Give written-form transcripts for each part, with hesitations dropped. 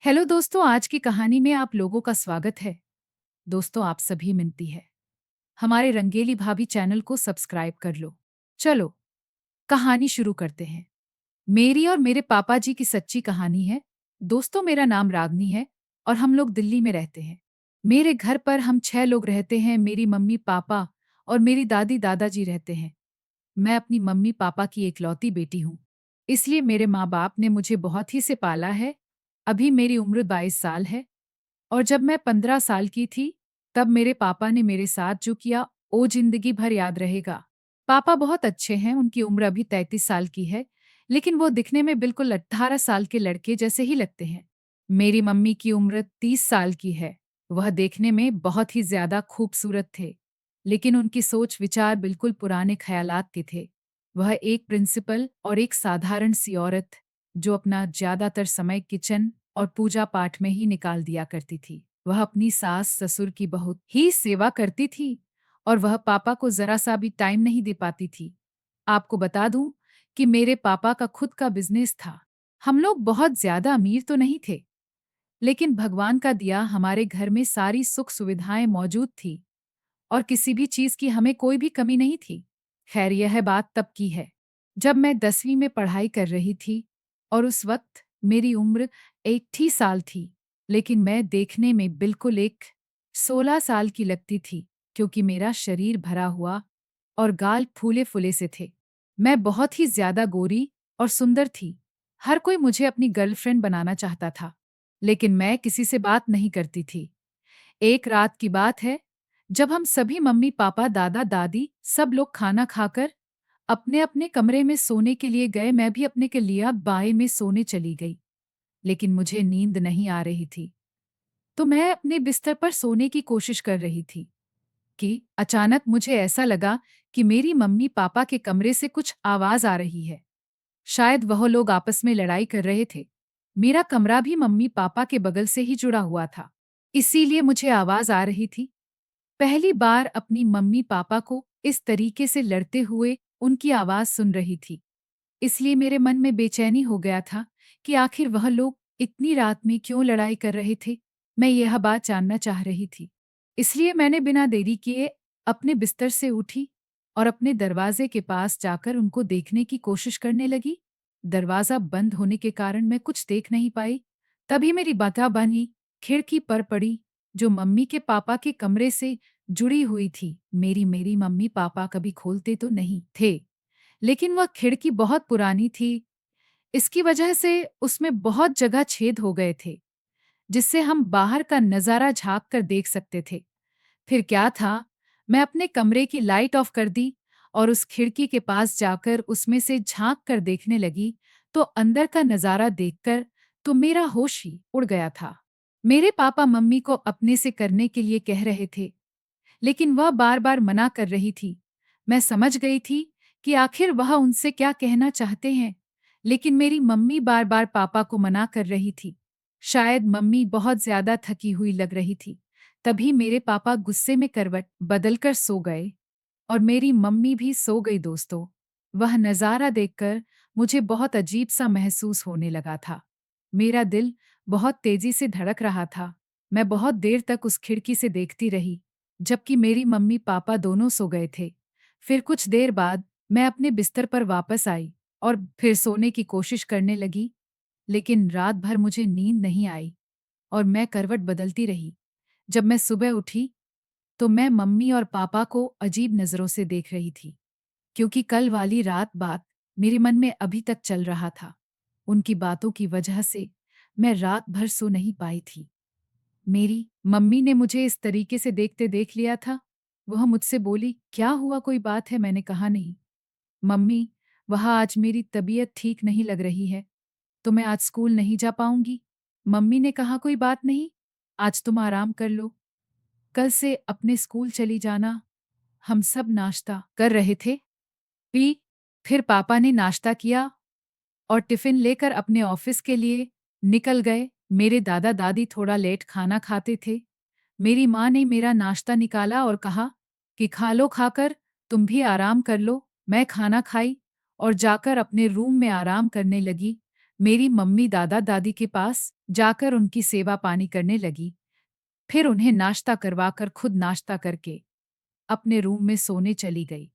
Hello दोस्तों, आज की कहानी में आप लोगों का स्वागत है। दोस्तों, आप सभी मिलती है। हमारे रंगेली भाभी चैनल को सब्सक्राइब कर लो। चलो, कहानी शुरू करते हैं। मेरी और मेरे पापा जी की सच्ची कहानी है। दोस्तों, मेरा नाम रागनी है और हम लोग दिल्ली में रहते हैं। मेरे घर पर हम 6 लोग रहते हैं। मेरी मम्मी पापा और मेरी दादी दादाजी रहते हैं। मैं अपनी मम्मी पापा की इकलौती बेटी हूँ, इसलिए मेरे माँ बाप ने मुझे बहुत ही से पाला है। अभी मेरी उम्र 22 साल है और जब मैं 15 साल की थी, तब मेरे पापा ने मेरे साथ जो किया, वो जिंदगी भर याद रहेगा। पापा बहुत अच्छे हैं, उनकी उम्र अभी 33 साल की है, लेकिन वो दिखने में बिल्कुल 18 साल के लड़के जैसे ही लगते हैं। मेरी मम्मी की उम्र 30 साल की है। वह देखने में बहुत ही ज्यादा खूबसूरत थे, लेकिन उनकी सोच विचार बिल्कुल पुराने ख्यालात के थे। वह एक प्रिंसिपल और एक साधारण सी औरत, जो अपना ज्यादातर समय किचन और पूजा पाठ में ही निकाल दिया करती थी। वह अपनी सास ससुर की बहुत ही सेवा करती थी और वह पापा को जरा सा भी टाइम नहीं दे पाती थी। आपको बता दूं कि मेरे पापा का खुद का बिजनेस था। हम लोग बहुत ज्यादा अमीर तो नहीं थे, लेकिन भगवान का दिया हमारे घर में सारी सुख सुविधाएं मौजूद थी और किसी भी चीज की हमें कोई भी कमी नहीं थी। खैर, यह बात तब की है, जब मैं 10वीं में पढ़ाई कर रही थी और उस वक्त मेरी उम्र 80 साल थी, लेकिन मैं देखने में बिल्कुल एक 16 साल की लगती थी, क्योंकि मेरा शरीर भरा हुआ और गाल फूले फूले से थे। मैं बहुत ही ज्यादा गोरी और सुंदर थी। हर कोई मुझे अपनी गर्लफ्रेंड बनाना चाहता था, लेकिन मैं किसी से बात नहीं करती थी। एक रात की बात है, जब हम सभी मम्मी पापा दादा दादी सब लोग खाना खाकर अपने अपने कमरे में सोने के लिए गए, मैं भी अपने के लिए बाएं में सोने चली गई। लेकिन मुझे नींद नहीं आ रही थी, तो मैं अपने बिस्तर पर सोने की कोशिश कर रही थी कि अचानक मुझे ऐसा लगा कि मेरी मम्मी पापा के कमरे से कुछ आवाज आ रही है। शायद वह लोग आपस में लड़ाई कर रहे थे। मेरा कमरा भी मम्मी पापा के बगल से ही जुड़ा हुआ था, इसीलिए मुझे आवाज आ रही थी। पहली बार अपनी मम्मी पापा को इस तरीके से लड़ते हुए उनकी आवाज सुन रही थी, इसलिए मेरे मन में बेचैनी हो गया था कि आखिर वह लोग इतनी रात में क्यों लड़ाई कर रहे थे। मैं यह बात जानना चाह रही थी, इसलिए मैंने बिना देरी किए अपने बिस्तर से उठी और अपने दरवाजे के पास जाकर उनको देखने की कोशिश करने लगी। दरवाजा बंद होने के कारण मैं कुछ देख नहीं पाई। तभी मेरी बानी खिड़की पर पड़ी, जो मम्मी के पापा के कमरे से जुड़ी हुई थी। मेरी मेरी मम्मी पापा कभी खोलते तो नहीं थे, लेकिन वह खिड़की बहुत पुरानी थी। इसकी वजह से उसमें बहुत जगह छेद हो गए थे, जिससे हम बाहर का नजारा झांक कर देख सकते थे। फिर क्या था, मैं अपने कमरे की लाइट ऑफ कर दी और उस खिड़की के पास जाकर उसमें से झांक कर देखने लगी, तो अंदर का नजारा देखकर तो मेरा होश ही उड़ गया था। मेरे पापा मम्मी को अपने से करने के लिए कह रहे थे, लेकिन वह बार-बार मना कर रही थी। मैं समझ गई थी कि आखिर वह उनसे क्या कहना चाहते हैं, लेकिन मेरी मम्मी बार-बार पापा को मना कर रही थी। शायद मम्मी बहुत ज्यादा थकी हुई लग रही थी। तभी मेरे पापा गुस्से में करवट बदलकर सो गए और मेरी मम्मी भी सो गई। दोस्तों, वह नज़ारा देखकर मुझे बहुत अजीब सा महसूस होने लगा था। मेरा दिल बहुत तेजी से धड़क रहा था। मैं बहुत देर तक उस खिड़की से देखती रही, जबकि मेरी मम्मी पापा दोनों सो गए थे। फिर कुछ देर बाद मैं अपने बिस्तर पर वापस आई और फिर सोने की कोशिश करने लगी, लेकिन रात भर मुझे नींद नहीं आई और मैं करवट बदलती रही। जब मैं सुबह उठी, तो मैं मम्मी और पापा को अजीब नज़रों से देख रही थी, क्योंकि कल वाली रात बात मेरे मन में अभी तक चल रहा था। उनकी बातों की वजह से मैं रात भर सो नहीं पाई थी। मेरी मम्मी ने मुझे इस तरीके से देखते देख लिया था। वह मुझसे बोली, क्या हुआ, कोई बात है? मैंने कहा, नहीं मम्मी, वह आज मेरी तबीयत ठीक नहीं लग रही है, तो मैं आज स्कूल नहीं जा पाऊंगी। मम्मी ने कहा, कोई बात नहीं, आज तुम आराम कर लो, कल से अपने स्कूल चली जाना। हम सब नाश्ता कर रहे थे, पी फिर पापा ने नाश्ता किया और टिफिन लेकर अपने ऑफिस के लिए निकल गए। मेरे दादा दादी थोड़ा लेट खाना खाते थे। मेरी माँ ने मेरा नाश्ता निकाला और कहा कि खा लो, खाकर तुम भी आराम कर लो। मैं खाना खाई और जाकर अपने रूम में आराम करने लगी। मेरी मम्मी दादा दादी के पास जाकर उनकी सेवा पानी करने लगी। फिर उन्हें नाश्ता करवाकर खुद नाश्ता करके अपने रूम में सोने चली गई।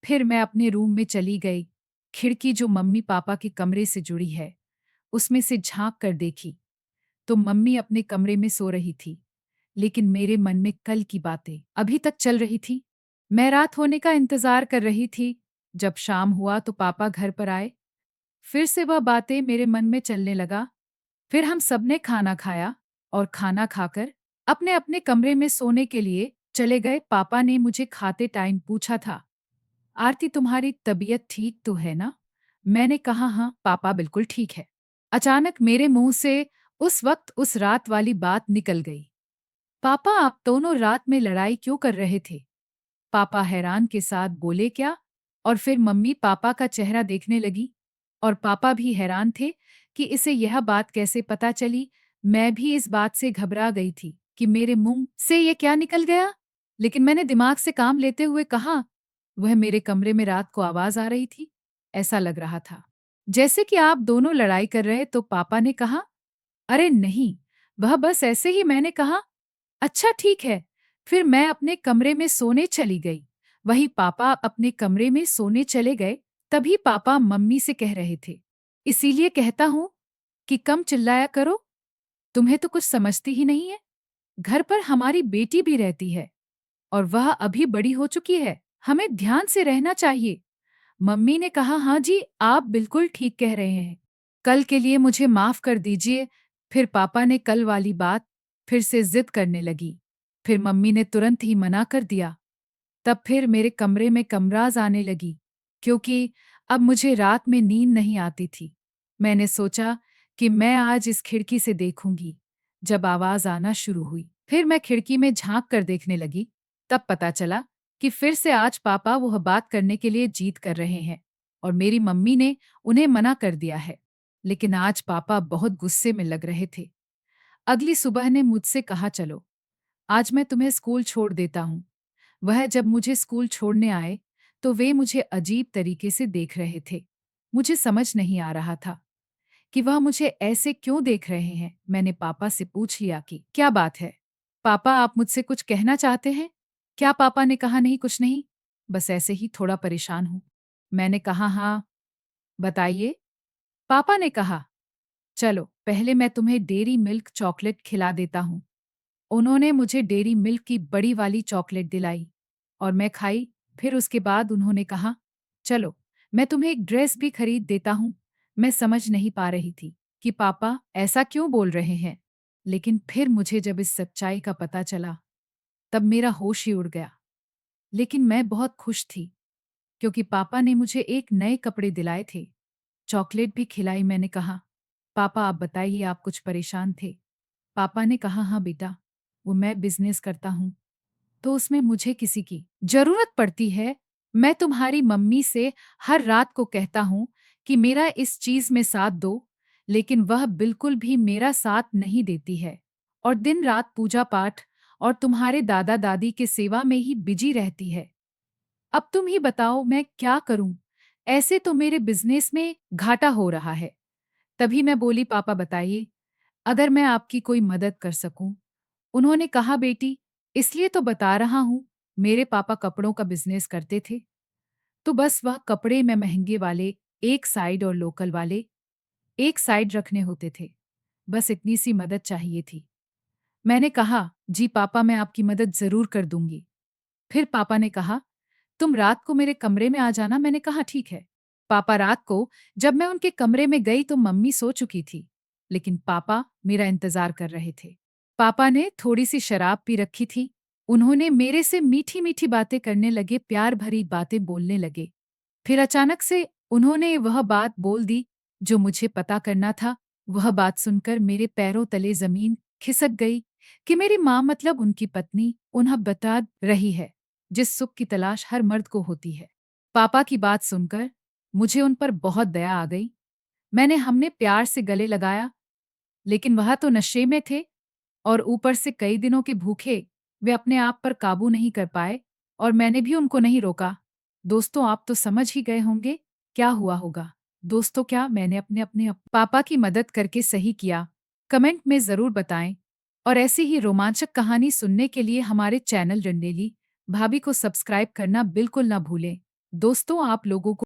फिर मैं अपने रूम में चली गई। खिड़की जो मम्मी पापा के कमरे से जुड़ी है, उसमें से झांक कर देखी तो मम्मी अपने कमरे में सो रही थी। लेकिन मेरे मन में कल की बातें अभी तक चल रही थी। मैं रात होने का इंतजार कर रही थी। जब शाम हुआ तो पापा घर पर आए। फिर से वह बातें मेरे मन में चलने लगा। फिर हम सबने खाना खाया और खाना खाकर अपने अपने कमरे में सोने के लिए चले गए। पापा ने मुझे खाते टाइम पूछा था, आरती तुम्हारी तबीयत ठीक तो है ना? मैंने कहा हाँ पापा बिल्कुल ठीक है। अचानक मेरे मुंह से उस वक्त उस रात वाली बात निकल गई। पापा आप दोनों रात में लड़ाई क्यों कर रहे थे? पापा हैरान के साथ बोले क्या? और फिर मम्मी पापा का चेहरा देखने लगी और पापा भी हैरान थे कि इसे यह बात कैसे पता चली। मैं भी इस बात से घबरा गई थी कि मेरे मुंह से ये क्या निकल गया। लेकिन मैंने दिमाग से काम लेते हुए कहा, वह मेरे कमरे में रात को आवाज आ रही थी। ऐसा लग रहा था जैसे कि आप दोनों लड़ाई कर रहे। तो पापा ने कहा, अरे नहीं, वह बस ऐसे ही। मैंने कहा, अच्छा ठीक है। फिर मैं अपने कमरे में सोने चली गई। वही पापा अपने कमरे में सोने चले गए। तभी पापा मम्मी से कह रहे थे, इसीलिए कहता हूं कि कम चिल्लाया करो, तुम्हें तो कुछ समझती ही नहीं है। घर पर हमारी बेटी भी रहती है और वह अभी बड़ी हो चुकी है, हमें ध्यान से रहना चाहिए। मम्मी ने कहा, हाँ जी आप बिल्कुल ठीक कह रहे हैं, कल के लिए मुझे माफ कर दीजिए। फिर पापा ने कल वाली बात फिर से जिद करने लगी। फिर मम्मी ने तुरंत ही मना कर दिया। तब फिर मेरे कमरे में कमराज आने लगी, क्योंकि अब मुझे रात में नींद नहीं आती थी। मैंने सोचा कि मैं आज इस खिड़की से देखूंगी। जब आवाज आना शुरू हुई, फिर मैं खिड़की में झांक कर देखने लगी। तब पता चला कि फिर से आज पापा वह बात करने के लिए जिद कर रहे हैं और मेरी मम्मी ने उन्हें मना कर दिया है। लेकिन आज पापा बहुत गुस्से में लग रहे थे। अगली सुबह ने मुझसे कहा, चलो आज मैं तुम्हें स्कूल छोड़ देता हूँ। वह जब मुझे स्कूल छोड़ने आए तो वे मुझे अजीब तरीके से देख रहे थे। मुझे समझ नहीं आ रहा था कि वह मुझे ऐसे क्यों देख रहे हैं। मैंने पापा से पूछ लिया कि क्या बात है? पापा आप मुझसे कुछ कहना चाहते हैं क्या? पापा ने कहा, नहीं कुछ नहीं, बस ऐसे ही थोड़ा परेशान हूँ। मैंने कहा, हाँ बताइए। पापा ने कहा, चलो पहले मैं तुम्हें डेयरी मिल्क चॉकलेट खिला देता हूँ। उन्होंने मुझे डेयरी मिल्क की बड़ी वाली चॉकलेट दिलाई और मैं खाई। फिर उसके बाद उन्होंने कहा, चलो मैं तुम्हें एक ड्रेस भी खरीद देता हूँ। मैं समझ नहीं पा रही थी कि पापा ऐसा क्यों बोल रहे हैं। लेकिन फिर मुझे जब इस सच्चाई का पता चला तब मेरा होश ही उड़ गया। लेकिन मैं बहुत खुश थी क्योंकि पापा ने मुझे एक नए कपड़े दिलाए थे, चॉकलेट भी खिलाई। मैंने कहा, पापा आप बताइए आप कुछ परेशान थे? पापा ने कहा, हाँ बेटा, वो मैं बिजनेस करता हूँ तो उसमें मुझे किसी की जरूरत पड़ती है। मैं तुम्हारी मम्मी से हर रात को कहता हूँ कि मेरा इस चीज में साथ दो, लेकिन वह बिल्कुल भी मेरा साथ नहीं देती है और दिन रात पूजा पाठ और तुम्हारे दादा दादी के सेवा में ही बिजी रहती है। अब तुम ही बताओ मैं क्या करूं? ऐसे तो मेरे बिजनेस में घाटा हो रहा है। तभी मैं बोली, पापा बताइए अगर मैं आपकी कोई मदद कर सकूं। उन्होंने कहा, बेटी इसलिए तो बता रहा हूं, मेरे पापा कपड़ों का बिजनेस करते थे तो बस वह कपड़े में महंगे वाले एक साइड और लोकल वाले एक साइड रखने होते थे। बस इतनी सी मदद चाहिए थी। मैंने कहा, जी पापा मैं आपकी मदद जरूर कर दूंगी। फिर पापा ने कहा, तुम रात को मेरे कमरे में आ जाना। मैंने कहा, ठीक है। पापा रात को जब मैं उनके कमरे में गई तो मम्मी सो चुकी थी, लेकिन पापा मेरा इंतजार कर रहे थे। पापा ने थोड़ी सी शराब पी रखी थी। उन्होंने मेरे से मीठी मीठी बातें करने लगे, प्यार भरी बातें बोलने लगे। फिर अचानक से उन्होंने वह बात बोल दी जो मुझे पता करना था। वह बात सुनकर मेरे पैरों तले जमीन खिसक गई कि मेरी माँ मतलब उनकी पत्नी उन्हें बता रही है जिस सुख की तलाश हर मर्द को होती है। पापा की बात सुनकर मुझे उन पर बहुत दया आ गई। हमने प्यार से गले लगाया, लेकिन वह तो नशे में थे और ऊपर से कई दिनों के भूखे। वे अपने आप पर काबू नहीं कर पाए और मैंने भी उनको नहीं रोका। दोस्तों आप तो समझ ही गए होंगे क्या हुआ होगा। दोस्तों, क्या मैंने अपने अपने पापा की मदद करके सही किया? कमेंट में ज़रूर बताएं। और ऐसी ही रोमांचक कहानी सुनने के लिए हमारे चैनल रंगेली भाभी को सब्सक्राइब करना बिल्कुल ना भूलें। दोस्तों, आप लोगों को